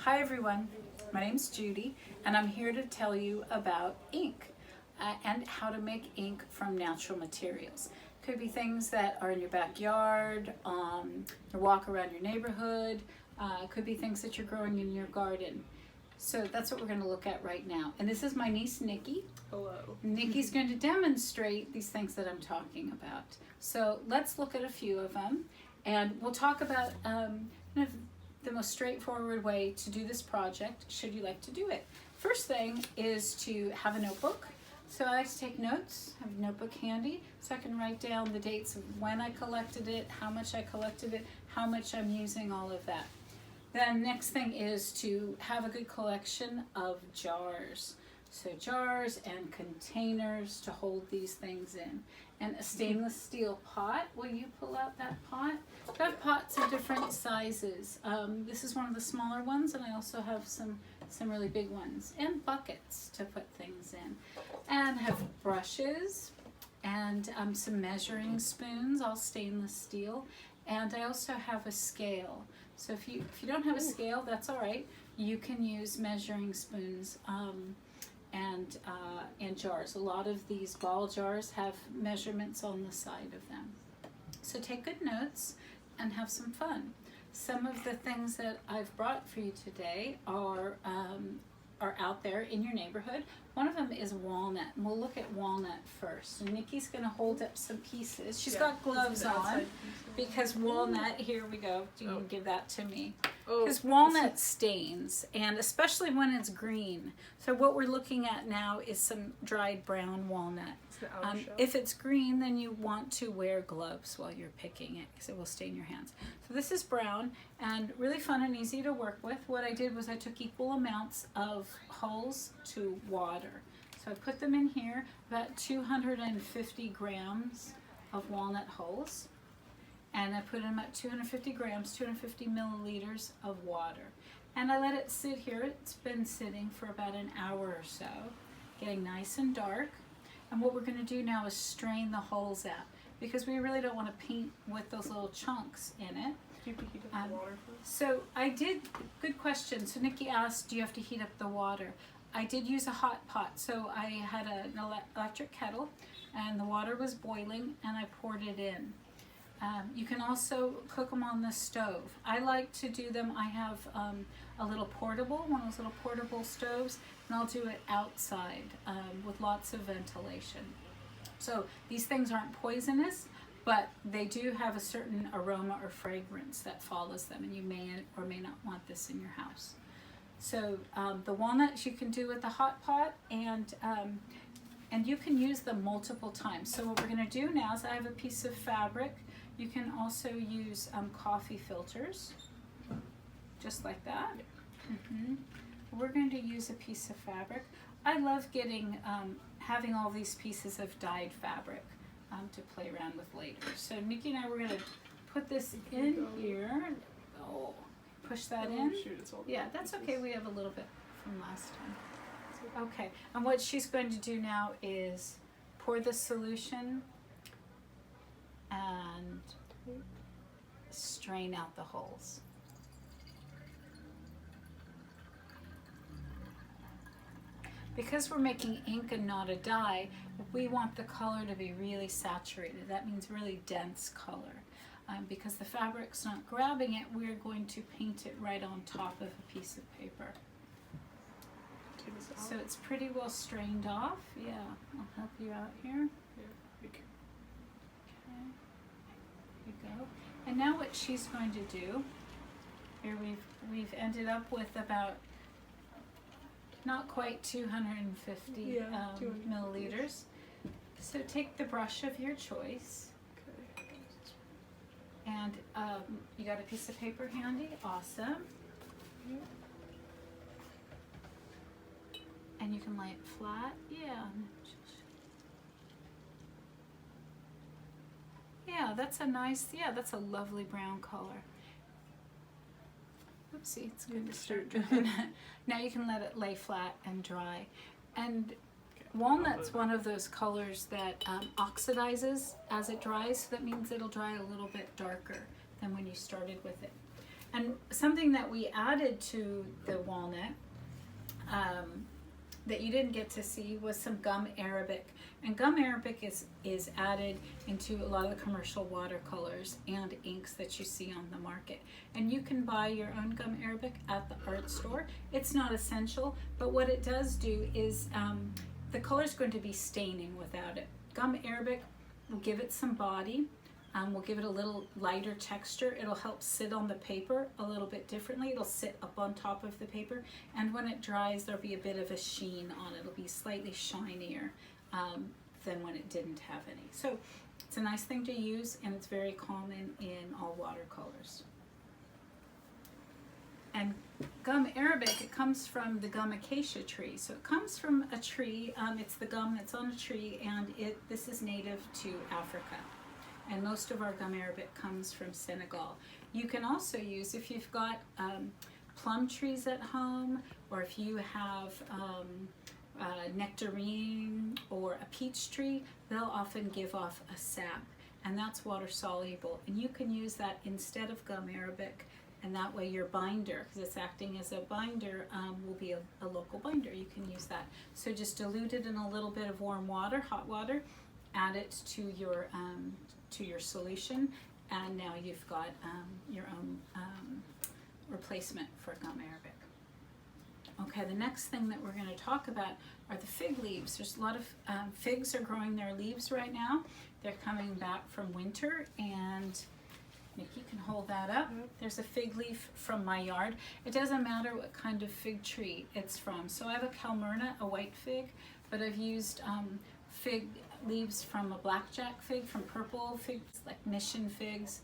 Hi everyone, my name's Judy and I'm here to tell you about ink and how to make ink from natural materials. Could be things that are in your backyard, you walk around your neighborhood, could be things that you're growing in your garden. So that's what we're going to look at right now. And this is my niece Niki. Hello. Niki's going to demonstrate these things that I'm talking about. So let's look at a few of them and we'll talk about kind of the most straightforward way to do this project, should you like to do it. First thing is to have a notebook. So I like to take notes, have a notebook handy, so I can write down the dates of when I collected it, how much I collected it, how much I'm using, all of that. Then next thing is to have a good collection of jars. So jars and containers to hold these things in. And a stainless steel pot. Will you pull out that pot? I have pots of different sizes. This is one of the smaller ones, and I also have some really big ones. And buckets to put things in. And have brushes and some measuring spoons, all stainless steel. And I also have a scale. So if you don't have a scale, that's all right. You can use measuring spoons and jars. A lot of these ball jars have measurements on the side of them. So take good notes and have some fun. Some of the things that I've brought for you today are out there in your neighborhood. One of them is walnut, and we'll look at walnut first. And Niki's going to hold up some pieces. She's got gloves on because walnut, here we go, you can give that to me. Because walnut stains, and especially when it's green. So what we're looking at now is some dried brown walnut. If it's green, then you want to wear gloves while you're picking it because it will stain your hands. So this is brown and really fun and easy to work with. What I did was I took equal amounts of hulls to water. So I put them in here, about 250 grams of walnut hulls. And I put in about 250 grams, 250 milliliters of water. And I let it sit here. It's been sitting for about an hour or so, getting nice and dark. And what we're going to do now is strain the hulls out because we really don't want to paint with those little chunks in it. Do you heat up the water first? So I did, good question. So Niki asked, do you have to heat up the water? I did use a hot pot. So I had an electric kettle and the water was boiling and I poured it in. You can also cook them on the stove. I like to do them, I have a little portable, one of those little portable stoves, and I'll do it outside with lots of ventilation. So these things aren't poisonous, but they do have a certain aroma or fragrance that follows them, and you may or may not want this in your house. So the walnuts you can do with the hot pot, and you can use them multiple times. So what we're going to do now is I have a piece of fabric. You can also use coffee filters, just like that. We're going to use a piece of fabric. I love having all these pieces of dyed fabric to play around with later. So Niki and I, we're going to put this in here. Oh, push that in. Shoot, it's all Yeah, that's okay. We have a little bit from last time. Okay, and what she's going to do now is pour the solution and strain out the holes. Because we're making ink and not a dye, we want the color to be really saturated. That means really dense color. Because the fabric's not grabbing it, we're going to paint it right on top of a piece of paper. So it's pretty well strained off. Yeah, I'll help you out here. Okay, there you go. And now what she's going to do, here we've ended up with about not quite 250 milliliters. So take the brush of your choice. And you got a piece of paper handy? Awesome. And you can lay it flat. Yeah. Yeah, that's a nice, that's a lovely brown color. Oopsie, it's going to start dripping. Now you can let it lay flat and dry. And walnut's one of those colors that oxidizes as it dries, so that means it'll dry a little bit darker than when you started with it. And something that we added to the walnut that you didn't get to see was some gum arabic. And gum arabic is added into a lot of the commercial watercolors and inks that you see on the market. And you can buy your own gum arabic at the art store. It's not essential, but what it does do is the color's going to be staining without it. Gum arabic will give it some body. We'll give it a little lighter texture. It'll help sit on the paper a little bit differently. It'll sit up on top of the paper, and when it dries, there'll be a bit of a sheen on it. It'll be slightly shinier than when it didn't have any. So it's a nice thing to use, and it's very common in all watercolors. And gum arabic, it comes from the gum acacia tree. So it comes from a tree. It's the gum that's on a tree, and this is native to Africa. And most of our gum arabic comes from Senegal. You can also use, if you've got plum trees at home, or if you have nectarine or a peach tree, they'll often give off a sap, and that's water soluble. And you can use that instead of gum arabic, and that way your binder, because it's acting as a binder, will be a local binder. You can use that. So just dilute it in a little bit of warm water, hot water, add it to your solution, and now you've got your own replacement for gum arabic. Okay, the next thing that we're going to talk about are the fig leaves. There's a lot of figs are growing their leaves right now. They're coming back from winter, and Nikki can hold that up. There's a fig leaf from my yard. It doesn't matter what kind of fig tree it's from. So I have a Calmurna, a white fig, but I've used fig leaves from a blackjack fig, from purple figs, like mission figs.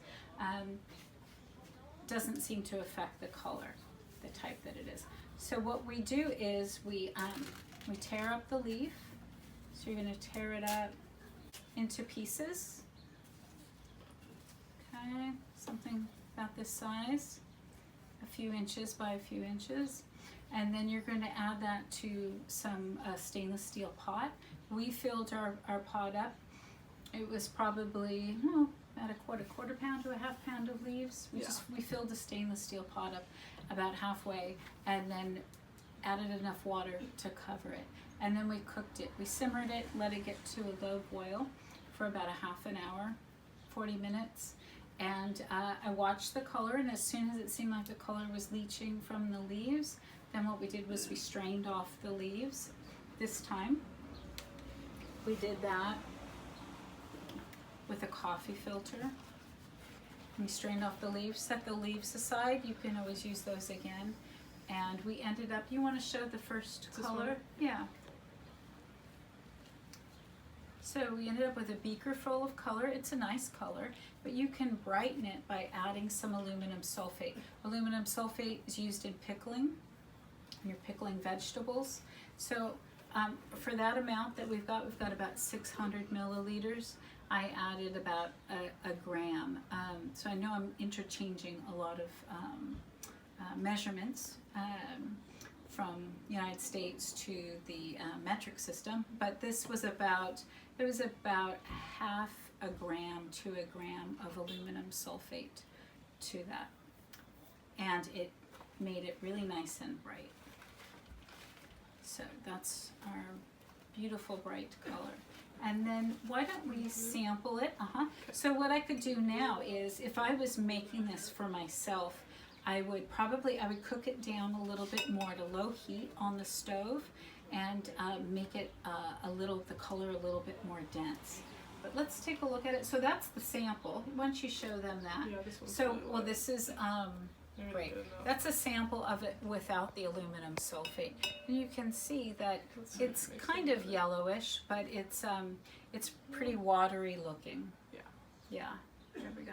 Doesn't seem to affect the color, the type that it is. So what we do is we tear up the leaf. So you're going to tear it up into pieces. Okay, something about this size, a few inches by a few inches. And then you're going to add that to some stainless steel pot. We filled our pot up. It was probably about a quarter pound to a half pound of leaves. We filled the stainless steel pot up about halfway, and then added enough water to cover it. And then we cooked it. We simmered it, let it get to a low boil for about a half an hour, 40 minutes. And I watched the color, and as soon as it seemed like the color was leaching from the leaves, then what we did was we strained off the leaves. This time we did that with a coffee filter. We strained off the leaves, set the leaves aside. You can always use those again. And we ended up, you want to show the first color? Yeah. So we ended up with a beaker full of color. It's a nice color, but you can brighten it by adding some aluminum sulfate. Aluminum sulfate is used in pickling, when you're pickling vegetables. So for that amount that we've got about 600 milliliters. I added about a gram. So I know I'm interchanging a lot of measurements from United States to the metric system, but this was about half a gram to a gram of aluminum sulfate to that, and it made it really nice and bright. So that's our beautiful bright color. And then why don't we sample it? So what I could do now is, if I was making this for myself, I would cook it down a little bit more to low heat on the stove, and make it the color a little bit more dense. But let's take a look at it. So that's the sample. Why don't you show them that? Yeah, this one's so, really well, this is great. That's a sample of it without the aluminum sulfate. And you can see that it's kind of yellowish, but it's pretty watery looking. Yeah. There we go.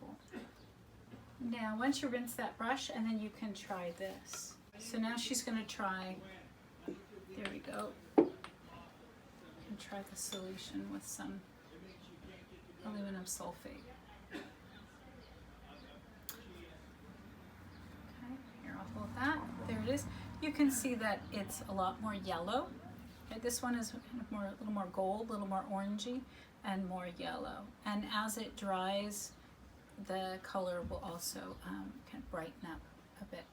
Cool. Now, once you rinse that brush, and then you can try this. So now she's going to try. There we go. And try the solution with some aluminum sulfate. Here, I'll hold that. There it is. You can see that it's a lot more yellow. Okay, this one is a little more gold, a little more orangey, and more yellow. And as it dries, the color will also kind of brighten up a bit.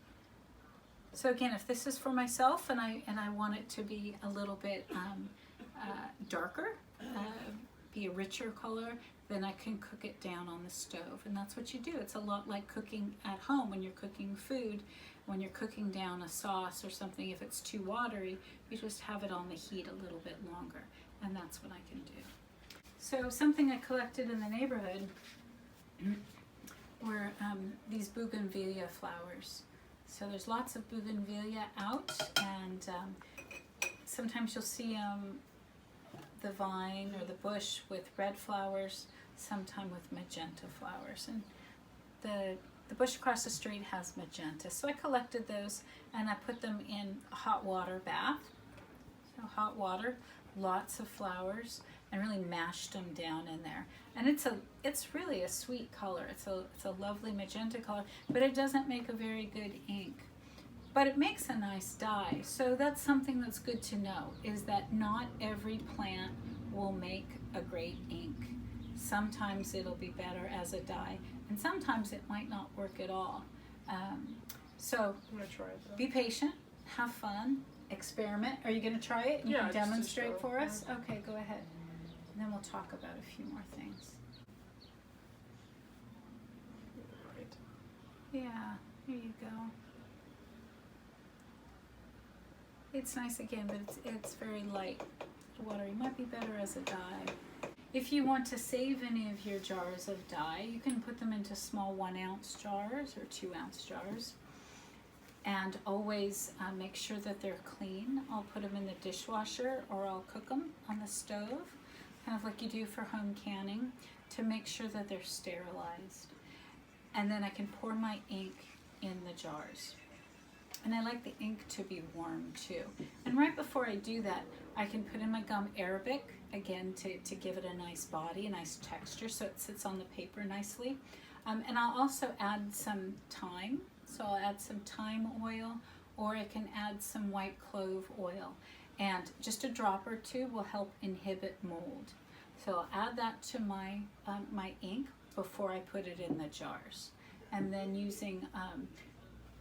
So again, if this is for myself and I want it to be a little bit darker, be a richer color, then I can cook it down on the stove. And that's what you do. It's a lot like cooking at home when you're cooking food. When you're cooking down a sauce or something, if it's too watery, you just have it on the heat a little bit longer. And that's what I can do. So something I collected in the neighborhood were these bougainvillea flowers. So there's lots of bougainvillea out, and sometimes you'll see the vine or the bush with red flowers, sometime with magenta flowers. And the bush across the street has magenta. So I collected those and I put them in a hot water bath. So hot water, lots of flowers, and really mashed them down in there. And it's really a sweet color. It's a lovely magenta color, but it doesn't make a very good ink. But it makes a nice dye. So that's something that's good to know, is that not every plant will make a great ink. Sometimes it'll be better as a dye, and sometimes it might not work at all. So I'm gonna try it though. be patient, have fun, experiment. Are you going to try it? You can demonstrate for us? Okay, go ahead. And then we'll talk about a few more things. Right. Yeah, here you go. It's nice again, but it's very light water. It might be better as a dye. If you want to save any of your jars of dye, you can put them into small 1 ounce jars or 2 ounce jars. And always make sure that they're clean. I'll put them in the dishwasher, or I'll cook them on the stove, kind of like you do for home canning, to make sure that they're sterilized. And then I can pour my ink in the jars. And I like the ink to be warm too. And right before I do that, I can put in my gum arabic, again, to give it a nice body, a nice texture, so it sits on the paper nicely. And I'll also add some thyme. So I'll add some thyme oil, or I can add some white clove oil. And just a drop or two will help inhibit mold. So I'll add that to my ink before I put it in the jars. And then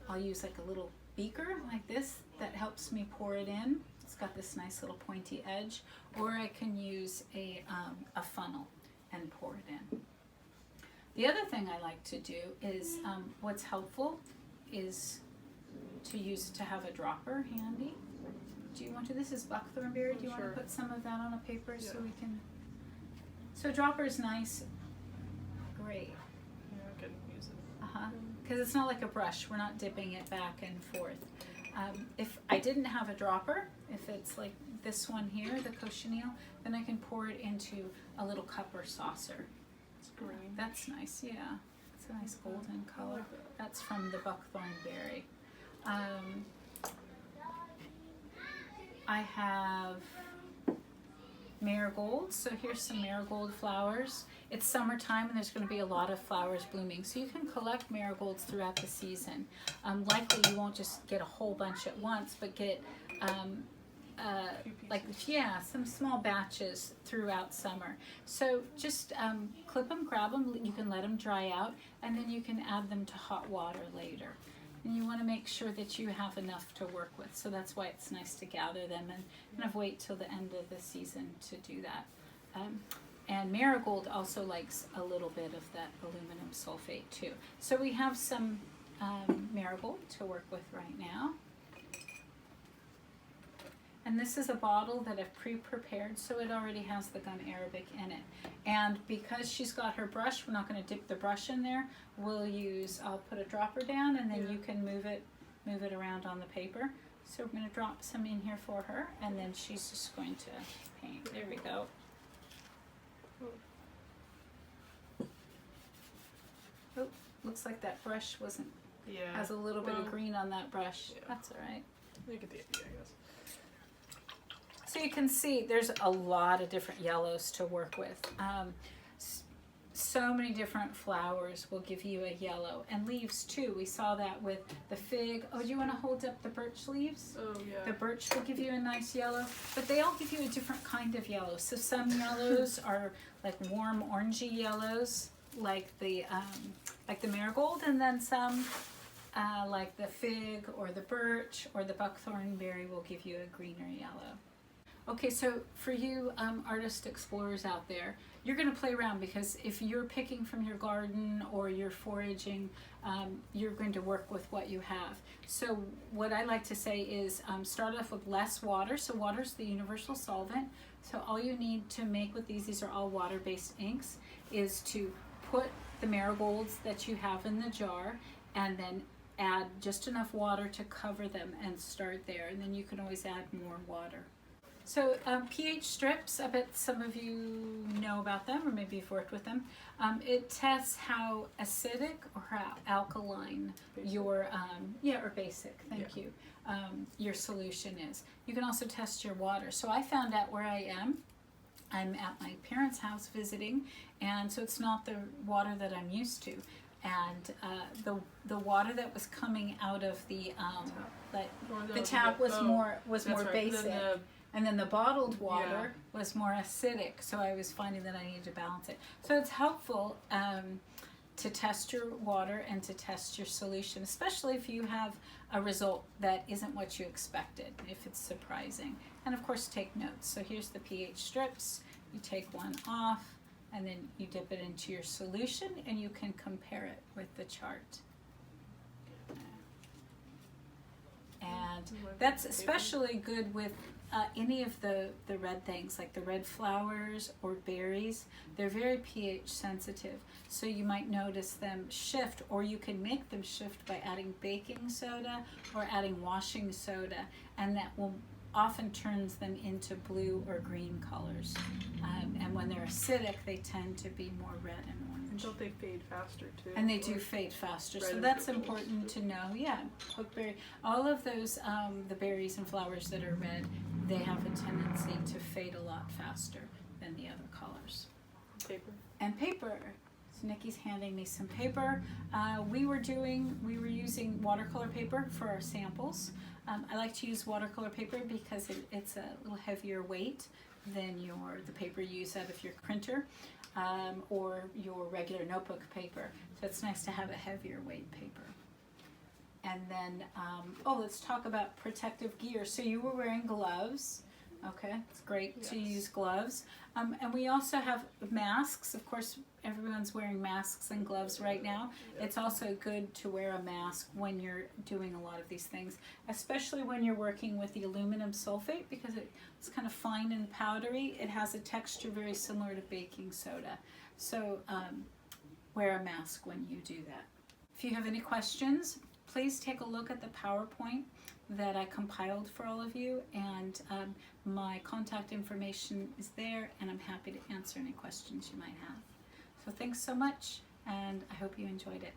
I'll use like a little beaker like this that helps me pour it in. It's got this nice little pointy edge. Or I can use a funnel and pour it in. The other thing I like to do is, what's helpful is to have a dropper handy. Do you want to? This is buckthornberry. Do you want to put some of that on a paper so we can? So a dropper is nice. Great. Yeah, I can use it. Because it's not like a brush. We're not dipping it back and forth. If I didn't have a dropper, if it's like this one here, the cochineal, then I can pour it into a little cup or saucer. It's green. That's nice, yeah. It's a nice golden color. That's from the buckthornberry. I have marigolds. So here's some marigold flowers. It's summertime and there's going to be a lot of flowers blooming. So you can collect marigolds throughout the season. Likely you won't just get a whole bunch at once, but get some small batches throughout summer. So just clip them, grab them, you can let them dry out, and then you can add them to hot water later. And you want to make sure that you have enough to work with. So that's why it's nice to gather them and kind of wait till the end of the season to do that. And marigold also likes a little bit of that aluminum sulfate too. So we have some marigold to work with right now. And this is a bottle that I've pre-prepared, so it already has the gum arabic in it. And because she's got her brush, we're not going to dip the brush in there. I'll put a dropper down, and then you can move it around on the paper. So we're going to drop some in here for her, and then she's just going to paint. There we go. Oh, looks like that brush has a little bit of green on that brush. Yeah. That's all right. You get the idea, I guess. So you can see there's a lot of different yellows to work with. So many different flowers will give you a yellow, and leaves too. We saw that with the fig. Oh, do you want to hold up the birch leaves? Oh, yeah. The birch will give you a nice yellow, but they all give you a different kind of yellow. So some yellows are like warm orangey yellows, like the marigold, and then some like the fig or the birch or the buckthorn berry will give you a green or yellow. Okay, so for you artist explorers out there, you're going to play around, because if you're picking from your garden or you're foraging, you're going to work with what you have. So what I like to say is start off with less water. So water is the universal solvent. So all you need to make with these are all water-based inks, is to put the marigolds that you have in the jar and then add just enough water to cover them and start there. And then you can always add more water. So pH strips, I bet some of you know about them, or maybe you've worked with them. It tests how acidic or how alkaline your, or basic, thank you, your solution is. You can also test your water. So I found out where I am. I'm at my parents' house visiting, and so it's not the water that I'm used to. And the water that was coming out of the tap was more basic. And then the bottled water was more acidic, so I was finding that I needed to balance it. So it's helpful to test your water and to test your solution, especially if you have a result that isn't what you expected, if it's surprising. And of course, take notes. So here's the pH strips. You take one off, and then you dip it into your solution, and you can compare it with the chart. And that's especially good with any of the red things, like the red flowers or berries. They're very pH sensitive, so you might notice them shift, or you can make them shift by adding baking soda or adding washing soda, and that will often turns them into blue or green colors. And when they're acidic, they tend to be more red and orange. And don't they fade faster too? And they do fade faster, so that's important to know. Yeah, pokeberry, all of those, the berries and flowers that are red, they have a tendency to fade a lot faster than the other colors. Paper. And paper. So Niki's handing me some paper. We were using watercolor paper for our samples. I like to use watercolor paper because it's a little heavier weight than the paper you use out of your printer or your regular notebook paper. So it's nice to have a heavier weight paper. And then, let's talk about protective gear. So you were wearing gloves. Okay, it's great to use gloves. And we also have masks. Of course, everyone's wearing masks and gloves right now. It's also good to wear a mask when you're doing a lot of these things, especially when you're working with the aluminum sulfate, because it's kind of fine and powdery. It has a texture very similar to baking soda. So wear a mask when you do that. If you have any questions, please take a look at the PowerPoint that I compiled for all of you, and my contact information is there, and I'm happy to answer any questions you might have. So thanks so much, and I hope you enjoyed it.